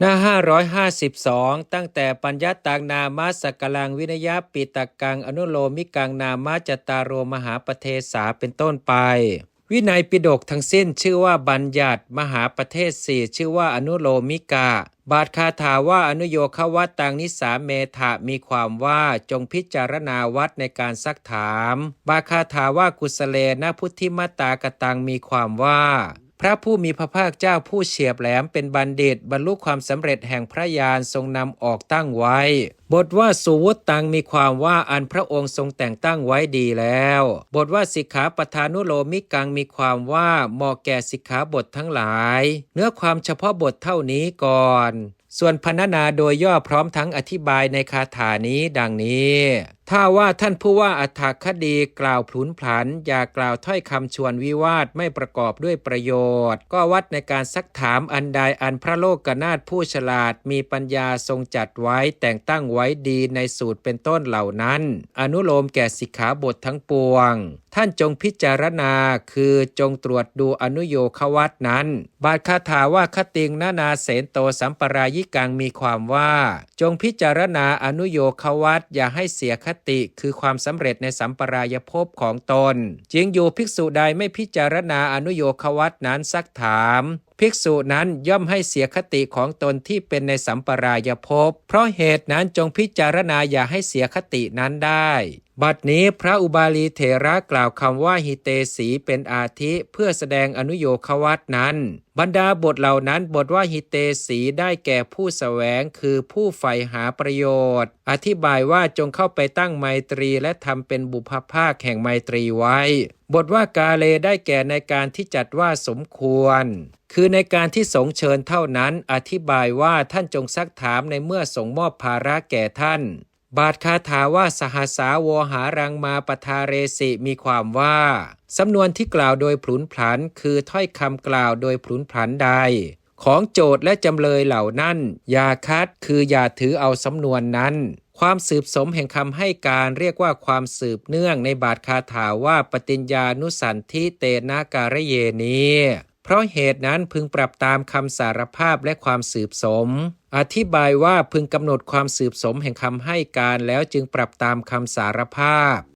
หน้า552ตั้งแต่ปัญญตังนามาสกลังวินยปิตกังอนุโลมิกังนามาจตารโรมหาปเทศาเป็นต้นไปวินัยปิฎกทั้งสิ้นชื่อว่าบัญญัติมหาประเทศสี่ชื่อว่าอนุโลมิกาบาทคาถาว่าอนุโยควัตตังนิสาเมถะมีความว่าจงพิจารณาวัดในการซักถามบาทคาถาว่ากุสเลนะพุทธิมตากตังมีความว่าพระผู้มีพระภาคเจ้าผู้เฉียบแหลมเป็นบัณฑิตบรรลุความสำเร็จแห่งพระญาณทรงนำออกตั้งไว้บทว่าสุวุตตังมีความว่าอันพระองค์ทรงแต่งตั้งไว้ดีแล้วบทว่าสิกขาปทานุโลมิกังมีความว่าเหมาะแก่สิกขาบททั้งหลายเนื้อความเฉพาะบทเท่านี้ก่อนส่วนพรรณนาโดยย่อพร้อมทั้งอธิบายในคาถานี้ดังนี้ถ้าว่าท่านผู้ว่าอัฏฐคดีกล่าวพลุนพลันอย่ากล่าวถ้อยคำชวนวิวาทไม่ประกอบด้วยประโยชน์ก็วัดในการซักถามอันใดอันพระโลกนาถผู้ฉลาดมีปัญญาทรงจัดไว้แต่งตั้งไว้ดีในสูตรเป็นต้นเหล่านั้นอนุโลมแก่สิกขาบททั้งปวงท่านจงพิจารณาคือจงตรวจดูอนุโยควัตนั้นบาทคาถาว่าคติงนานาเสนโตสัมปรายิกังมีความว่าจงพิจารณาอนุโยควัตอย่าให้เสียคติคือความสำเร็จในสัมปรายภพของตนจริงอยู่ภิกษุใดไม่พิจารณาอนุโยควัตนั้นซักถามภิกษุนั้นย่อมให้เสียคติของตนที่เป็นในสัมปรายภพเพราะเหตุนั้นจงพิจารณาอย่าให้เสียคตินั้นได้บัดนี้พระอุบาลีเถระกล่าวคำว่าหิเตสีเป็นอาทิเพื่อแสดงอนุโยควัตนั้นบรรดาบทเหล่านั้นบทว่าหิเตสีได้แก่ผู้แสวงคือผู้ใฝ่หาประโยชน์อธิบายว่าจงเข้าไปตั้งไมตรีและทำเป็นบุพภาคแห่งไมตรีไว้บทว่ากาเลได้แก่ในการที่จัดว่าสมควรคือในการที่สงเชิญเท่านั้นอธิบายว่าท่านจงซักถามในเมื่อส่งมอบภาระแก่ท่านบาทคาถาว่าสหสาวหารังมาปทาเรสิมีความว่าสำนวนที่กล่าวโดยพลุนพลันคือถ้อยคำกล่าวโดยพลุนพลันใดของโจทย์และจำเลยเหล่านั้นอย่าคัดคืออย่าถือเอาสำนวนนั้นความสืบสมแห่งคำให้การเรียกว่าความสืบเนื่องในบาทคาถาว่าปฏิญญานุสันธิเตนะการเยนี้เพราะเหตุนั้นพึงปรับตามคำสารภาพและความสืบสมอธิบายว่าพึงกำหนดความสืบสมแห่งคำให้การแล้วจึงปรับตามคำสารภาพ